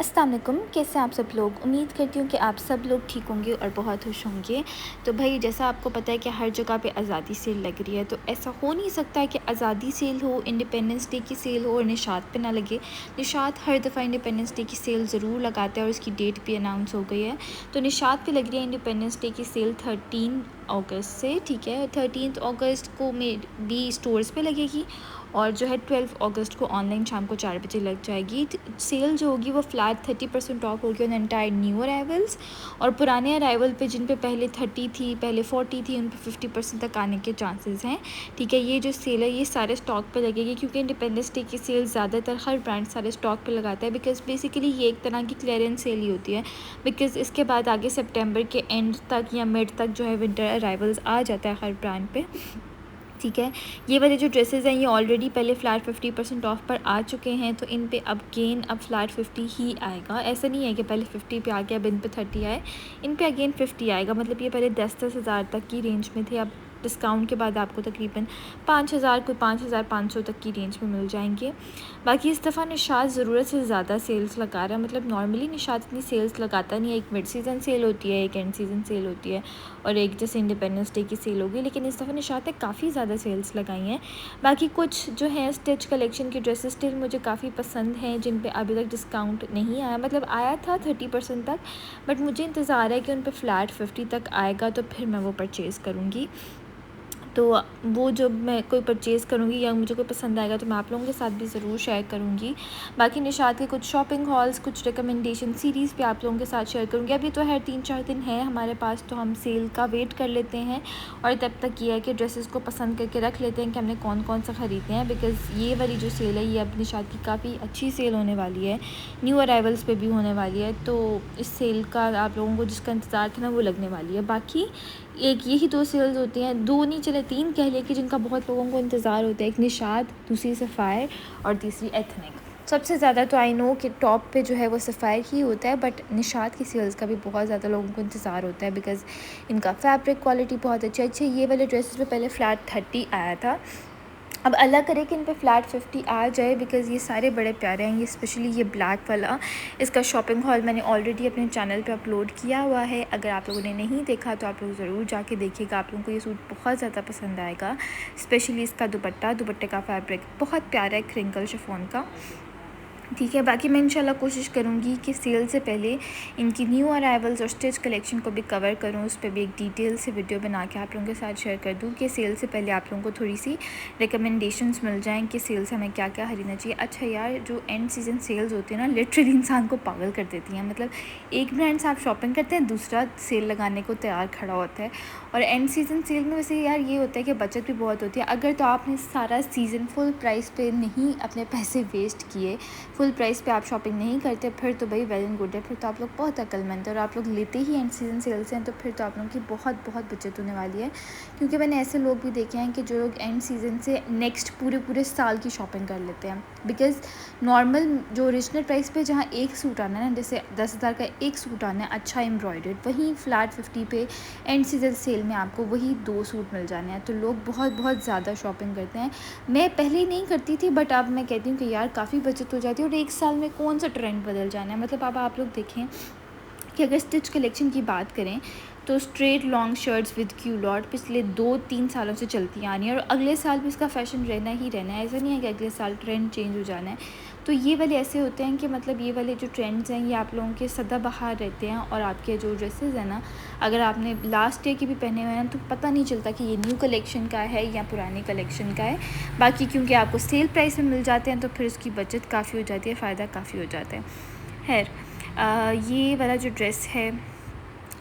अस्सलाम वालेकुम, कैसे हैं आप सब लोग। उम्मीद करती हूँ कि आप सब लोग ठीक होंगे और बहुत खुश होंगे। तो भाई जैसा आपको पता है कि हर जगह पे आज़ादी सेल लग रही है, तो ऐसा हो नहीं सकता कि आज़ादी सेल हो, इंडिपेंडेंस डे की सेल हो और निशात पे ना लगे। निशात हर दफ़ा इंडिपेंडेंस डे की सेल ज़रूर लगाता है और उसकी डेट भी अनाउंस हो गई है। तो निशात पे लग रही है इंडिपेंडेंस डे की सेल 13 अगस्त से, ठीक है। 13 अगस्त को मे बी स्टोर्स पे लगेगी और जो है 12 अगस्त को ऑनलाइन शाम को 4 बजे लग जाएगी। सेल जो होगी वो फ्लैट 30% ऑफ होगी ऑन एंटायर न्यू अराइवल्स, और पुराने अराइवल पे जिन पे पहले 30 थी, पहले 40 थी, उन पे 50% तक आने के चांसेस हैं, ठीक है। ये जो सेल है ये सारे स्टॉक पे लगेगी, क्योंकि इंडिपेंडेंस डे की सेल ज़्यादातर हर ब्रांड सारे स्टॉक पे लगाता है, बिकॉज बेसिकली ये एक तरह की क्लियरेंस सेल ही होती है। बिकॉज इसके बाद आगे सितंबर के एंड तक या मिड तक जो है विंटर अराइवल्स आ जाता है हर ब्रांड पे, ठीक है। ये वाले जो ड्रेसेस हैं ये ऑलरेडी पहले फ़्लैट 50% ऑफ पर आ चुके हैं, तो इन पे अब फ़्लैट 50 ही आएगा। ऐसा नहीं है कि पहले 50 पे आ गया अब इन पे 30 आए, इन पे अगेन 50 आएगा। मतलब ये पहले 10-10 हज़ार तक की रेंज में थे, अब डिस्काउंट के बाद आपको तकरीबन 5,000 कोई 5,500 तक की रेंज में मिल जाएंगे। बाकी इस दफ़ा निशात ज़रूरत से ज़्यादा सेल्स लगा रहा है। मतलब नॉर्मली निशात इतनी सेल्स लगाता नहीं है, एक मिड सीज़न सेल होती है, एक एंड सीज़न सेल होती है और एक जैसे इंडिपेंडेंस डे की सेल होगी, लेकिन इस दफ़ा निशात ने काफ़ी ज़्यादा सेल्स लगाई हैं। बाकी कुछ जो है स्टिच कलेक्शन की ड्रेसेस स्टिल मुझे काफ़ी पसंद हैं, जिन पे अभी तक डिस्काउंट नहीं आया। मतलब आया था 30% तक, बट मुझे इंतज़ार है कि उन पे फ़्लैट 50 तक आएगा, तो फिर मैं वो परचेज़ करूँगी। तो वो जब मैं कोई परचेज़ करूँगी या मुझे कोई पसंद आएगा तो मैं आप लोगों के साथ भी ज़रूर शेयर करूँगी। बाकी निशात के कुछ शॉपिंग हॉल्स, कुछ रिकमेंडेशन सीरीज़ भी आप लोगों के साथ शेयर करूँगी। अभी तो है 3-4 दिन है हमारे पास, तो हम सेल का वेट कर लेते हैं और तब तक ये है कि ड्रेसेस को पसंद करके रख लेते हैं कि हमने कौन कौन सा ख़रीदे हैं। बिकॉज़ ये वाली जो सेल है ये अब निशात की काफ़ी अच्छी सेल होने वाली है, न्यू अराइवल्स पे भी होने वाली है। तो इस सेल का आप लोगों को जिसका इंतज़ार था ना वो लगने वाली है। बाकी एक यही 2 सेल्स होती हैं, 2 नहीं चले 3 कह लें, कि जिनका बहुत लोगों को इंतज़ार होता है। एक निशात, दूसरी सफ़ायर और तीसरी एथनिक। सबसे ज़्यादा तो आई नो कि टॉप पे जो है वो सफ़ायर ही होता है, बट निशात की सेल्स का भी बहुत ज़्यादा लोगों को इंतज़ार होता है, बिकॉज़ इनका फैब्रिक क्वालिटी बहुत अच्छी है। अच्छा, ये वाले ड्रेसेस पे पहले फ़्लैट 30 आया था, अब अल्लाह करे कि इन पे फ़्लैट 50 आ जाए, बिकॉज़ ये सारे बड़े प्यारे हैं। ये स्पेशली ये ब्लैक वाला, इसका शॉपिंग हॉल मैंने ऑलरेडी अपने चैनल पे अपलोड किया हुआ है। अगर आप लोगों ने नहीं देखा तो आप लोग ज़रूर जाके देखिएगा, आप लोगों को ये सूट बहुत ज़्यादा पसंद आएगा। स्पेशली इसका दुपट्टे का फैब्रिक बहुत प्यारा है, क्रिंकल शिफॉन का, ठीक है। बाकी मैं इंशाल्लाह कोशिश करूँगी कि सेल से पहले इनकी न्यू अराइवल्स और स्टिच कलेक्शन को भी कवर करूँ, उस पर भी एक डिटेल से वीडियो बना के आप लोगों के साथ शेयर कर दूँ कि सेल से पहले आप लोगों को थोड़ी सी रिकमेंडेशंस मिल जाएँ कि सेल से हमें क्या क्या खरीदना चाहिए। अच्छा यार, जो एंड सीज़न सेल्स होती है ना, लिटरली इंसान को पागल कर देती हैं। मतलब एक ब्रांड से आप शॉपिंग करते हैं, दूसरा सेल लगाने को तैयार खड़ा होता है। और एंड सीज़न सेल में वैसे यार ये होता है कि बचत भी बहुत होती है। अगर तो आपने सारा सीज़न फुल प्राइस पे नहीं अपने पैसे वेस्ट किए, फुल प्राइस पे आप शॉपिंग नहीं करते, फिर तो भाई वेल एंड गुड है, फिर तो आप लोग बहुत अक्लमंद है और आप लोग लेते ही एंड सीज़न सेल्स हैं, तो फिर तो आप लोगों की बहुत बहुत बचत होने वाली है। क्योंकि मैंने ऐसे लोग भी देखे हैं कि जो लोग एंड सीज़न से नेक्स्ट पूरे साल की शॉपिंग कर लेते हैं। बिकॉज़ नॉर्मल जो ओरिजिनल प्राइस पे जहाँ एक सूट आना है ना, जैसे 10,000 का एक सूट आना है अच्छा एम्ब्रॉयडर्ड, वहीं फ़्लैट 50 पे एंड सीज़न सेल में आपको वही 2 सूट मिल जाने हैं। तो लोग बहुत ज़्यादा शॉपिंग करते हैं। मैं पहले नहीं करती थी, बट अब मैं कहती हूँ कि यार काफ़ी बचत हो जाती है और एक साल में कौन सा ट्रेंड बदल जाना है। मतलब अब आप लोग देखें कि अगर स्टिच कलेक्शन की बात करें तो straight long shirts with culotte पिछले 2-3 सालों से चलती आ रही हैं और अगले साल भी इसका फ़ैशन रहना ही रहना है। ऐसा नहीं है कि अगले साल ट्रेंड चेंज हो जाना है। तो ये वाले ऐसे होते हैं कि मतलब ये वाले जो ट्रेंड्स हैं ये आप लोगों के सदाबहार रहते हैं, और आपके जो ड्रेसेस हैं ना, अगर आपने लास्ट ईयर के भी पहने हुए हैं तो पता नहीं चलता कि ये न्यू कलेक्शन का है या पुरानी कलेक्शन का है। बाकी क्योंकि आपको सेल प्राइस में मिल जाते हैं तो फिर उसकी बचत काफ़ी हो जाती है, फ़ायदा काफ़ी हो जाता है। खैर, ये वाला जो ड्रेस है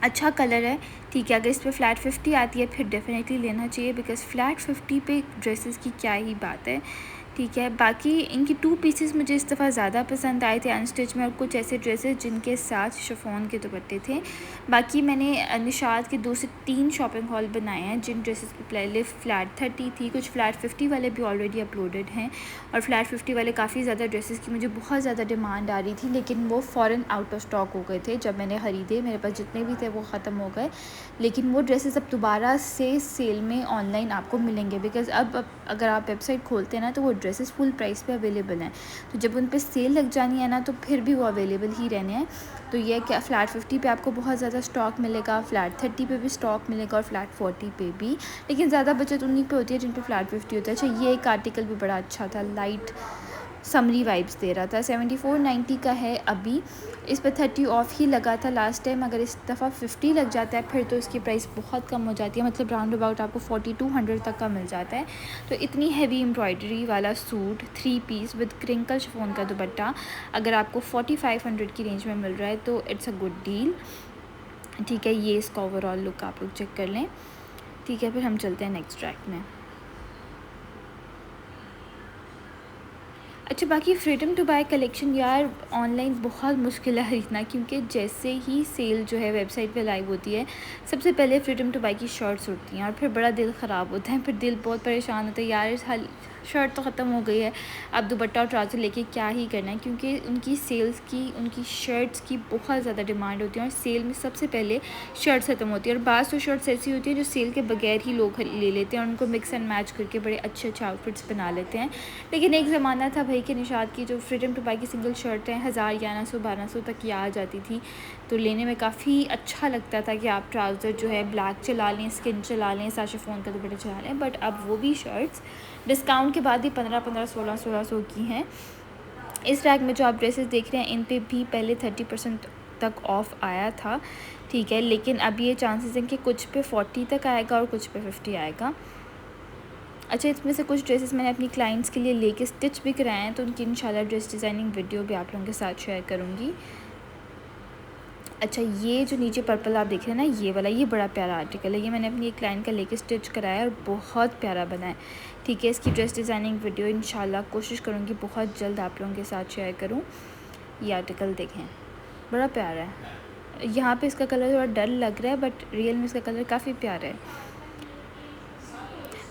अच्छा कलर है, ठीक है। अगर इस पे फ़्लैट 50 आती है फिर डेफिनेटली लेना चाहिए, बिकॉज़ फ़्लैट 50 पे ड्रेसेस की क्या ही बात है, ठीक है। बाकी इनकी 2 पीसेस मुझे इस दफ़ा ज़्यादा पसंद आए थे अनस्टिच में, और कुछ ऐसे ड्रेसेस जिनके साथ शिफॉन के दुपट्टे थे। बाकी मैंने निशात के 2 से 3 शॉपिंग हॉल बनाए हैं जिन ड्रेसेस पे पहले फ़्लैट 30 थी, कुछ फ़्लैट 50 वाले भी ऑलरेडी अपलोडेड हैं, और फ़्लैट 50 वाले काफ़ी ज़्यादा ड्रेसेस की मुझे बहुत ज़्यादा डिमांड आ रही थी, लेकिन वो फ़ौरन आउट ऑफ स्टॉक हो गए थे। जब मैंने ख़रीदे मेरे पास जितने भी थे वो ख़त्म हो गए, लेकिन वो ड्रेसेस अब दोबारा से सेल में ऑनलाइन आपको मिलेंगे, बिकॉज़ अब अगर आप वेबसाइट खोलते हैं ना तो वो ड्रेसेस फुल प्राइस पे अवेलेबल हैं, तो जब उन पे सेल लग जानी है ना तो फिर भी वो अवेलेबल ही रहने हैं। तो ये क्या फ्लैट 50 पे आपको बहुत ज़्यादा स्टॉक मिलेगा, फ्लैट 30 पे भी स्टॉक मिलेगा और फ्लैट 40 पे भी, लेकिन ज़्यादा बचत उन्हीं पे होती है जिन पे फ्लैट 50 होता है। अच्छा, ये एक आर्टिकल भी बड़ा अच्छा था, लाइट समरी वाइब्स दे रहा था, 7490 का है अभी। इस पर 30 ऑफ ही लगा था लास्ट टाइम, अगर इस दफ़ा 50 लग जाता है फिर तो इसकी प्राइस बहुत कम हो जाती है, मतलब राउंड अबाउट आपको 4200 तक का मिल जाता है। तो इतनी हैवी एम्ब्रॉयडरी वाला suit 3 peace with crinkle chiffon का दुपट्टा अगर आपको 4500 की रेंज में मिल रहा है तो इट्स अ गुड डील। ठीक है, ये इसका ओवरऑल लुक आप लोग चेक कर लें। ठीक है, फिर हम चलते हैं नेक्स्ट ट्रैक में। अच्छा, बाकी फ्रीडम टू बाय कलेक्शन यार ऑनलाइन बहुत मुश्किल है ख़रीदना, क्योंकि जैसे ही सेल जो है वेबसाइट पे लाइव होती है सबसे पहले फ्रीडम टू बाय की शर्ट्स उठती हैं और फिर बड़ा दिल ख़राब होता है, फिर दिल बहुत परेशान होता है यार इस हाल शर्ट तो ख़त्म हो गई है, अब दुपट्टा और ट्राउज़र लेके क्या ही करना है, क्योंकि उनकी सेल्स की उनकी शर्ट्स की बहुत ज़्यादा डिमांड होती है और सेल में सबसे पहले शर्ट्स ख़त्म होती है। और बाज़ तो शर्ट्स ऐसी होती हैं जो सेल के बगैर ही लोग ले लेते हैं और उनको मिक्स एंड मैच करके बड़े अच्छे अच्छे आउटफिट्स बना लेते हैं। लेकिन एक ज़माना था भाई कि निशात की जो फ्रीडम टू बाय की सिंगल शर्टें 1000, 1100, 1200 तक की आ जाती थी, तो लेने में काफ़ी अच्छा लगता था कि आप ट्राउज़र जो है ब्लैक चला लें, स्किन चला लें, साथ शिफॉन का दुपट्टा चला लें। बट अब वो भी शर्ट्स डिस्काउंट के बाद ही 1500, 1600 की हैं। इस रैक में जो आप ड्रेसेस देख रहे हैं इन पे भी पहले 30% तक ऑफ आया था, ठीक है, लेकिन अब ये चांसेस हैं कि कुछ पे 40 तक आएगा और कुछ पे 50 आएगा। अच्छा, इसमें से कुछ ड्रेसेस मैंने अपनी क्लाइंट्स के लिए लेके स्टिच भी कराए हैं, तो उनकी इंशाल्लाह ड्रेस डिज़ाइनिंग वीडियो भी आप लोगों के साथ शेयर करूँगी। अच्छा, ये जो नीचे पर्पल आप देख रहे हैं ना, ये वाला, ये बड़ा प्यारा आर्टिकल है, ये मैंने अपनी एक क्लाइंट का लेके स्टिच कराया और बहुत प्यारा बना है। ठीक है, इसकी ड्रेस डिज़ाइनिंग वीडियो इंशाल्लाह कोशिश करूँगी बहुत जल्द आप लोगों के साथ शेयर करूँ। ये आर्टिकल देखें, बड़ा प्यारा है। यहाँ पे इसका कलर थोड़ा डल लग रहा है बट रियल में इसका कलर काफ़ी प्यारा है।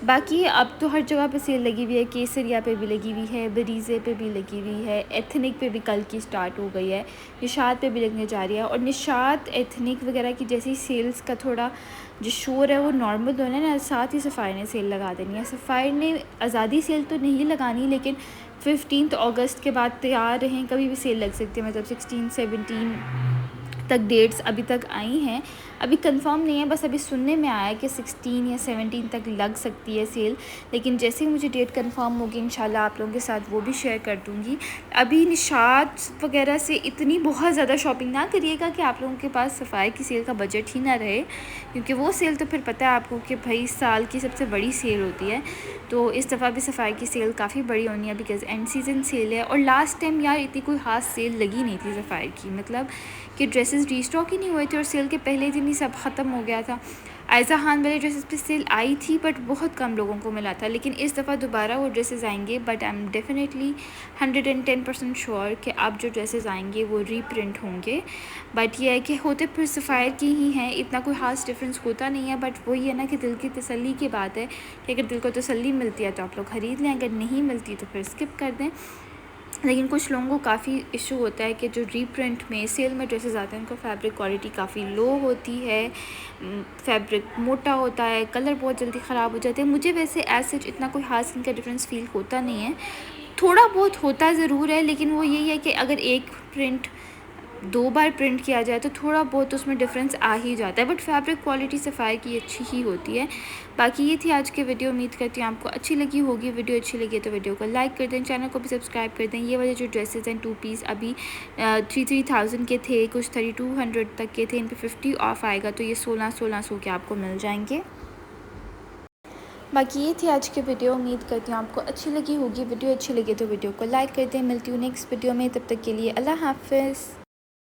बाकी अब तो हर जगह पे सेल लगी हुई है, केसरिया पे भी लगी हुई है, बरीज़े पे भी लगी हुई है, एथनिक पे भी कल की स्टार्ट हो गई है, निशात पे भी लगने जा रही है। और निशात एथनिक वगैरह की जैसी सेल्स का थोड़ा जो शोर है वो नॉर्मल होना है ना, साथ ही सफ़ायर ने सेल लगा देनी है। सफ़ायर ने आज़ादी सेल तो नहीं लगानी, लेकिन 15 अगस्त के बाद तैयार रहें, कभी भी सेल लग सकती है, मतलब 16, 17 तक डेट्स अभी तक आई हैं, अभी कंफर्म नहीं है, बस अभी सुनने में आया है कि 16 या 17 तक लग सकती है सेल, लेकिन जैसे ही मुझे डेट कंफर्म होगी इंशाल्लाह आप लोगों के साथ वो भी शेयर कर दूँगी। अभी निशात वगैरह से इतनी बहुत ज़्यादा शॉपिंग ना करिएगा कि आप लोगों के पास सफ़ायर की सेल का बजट ही ना रहे, क्योंकि वो सेल तो फिर पता है आपको कि भाई साल की सबसे बड़ी सेल होती है। तो इस दफ़ा भी सफ़ायर की सेल काफ़ी बड़ी होनी है बिकॉज़ एंड सीज़न सेल है। और लास्ट टाइम यार इतनी कोई ख़ास सेल लगी नहीं थी सफ़ायर की, मतलब कि ड्रेसेस रीस्टॉक ही नहीं हुए थे और सेल के पहले दिन ही सब ख़त्म हो गया था। आयज़ा खान वाले ड्रेसेस पे सेल आई थी बट बहुत कम लोगों को मिला था, लेकिन इस दफ़ा दोबारा वो ड्रेसेस आएंगे। But I am definitely 110% sure कि अब जो ड्रेसेस आएंगे वो रीप्रिंट होंगे। बट ये है कि होते फिर सफ़ायर की ही हैं, इतना कोई ख़ास डिफरेंस होता नहीं है। बट वही है ना कि दिल की तसल्ली की बात है कि अगर दिल को तसल्ली मिलती है तो आप लोग ख़रीद लें, अगर नहीं मिलती तो फिर स्किप कर दें। लेकिन कुछ लोगों को काफ़ी इशू होता है कि जो रीप्रिंट में सेल में ड्रेसेस आते हैं उनका फैब्रिक क्वालिटी काफ़ी लो होती है, फैब्रिक मोटा होता है, कलर बहुत जल्दी ख़राब हो जाते हैं। मुझे वैसे एज सच इतना कोई ख़ास इनका डिफरेंस फ़ील होता नहीं है, थोड़ा बहुत होता ज़रूर है, लेकिन वो यही है कि अगर एक प्रिंट 2 बार प्रिंट किया जाए तो थोड़ा बहुत उसमें डिफरेंस आ ही जाता है। बट फैब्रिक क्वालिटी सफ़ायर की अच्छी ही होती है। बाकी ये थी आज की वीडियो, उम्मीद करती हूँ आपको अच्छी लगी होगी। वीडियो अच्छी लगी तो वीडियो को लाइक कर दें, चैनल को भी सब्सक्राइब कर दें। ये वाले जो ड्रेसेस हैं 2 पीस अभी 3,000 के थे, कुछ 3,200 तक के थे, इन पर 50 ऑफ आएगा तो ये 1600 के आपको मिल जाएंगे। बाकी ये थी आज की वीडियो, उम्मीद करती हूँ आपको अच्छी लगी होगी। वीडियो अच्छी लगी तो वीडियो को लाइक कर दें। मिलती हूँ नेक्स्ट वीडियो में, तब तक के लिए अल्लाह हाफ़िज़।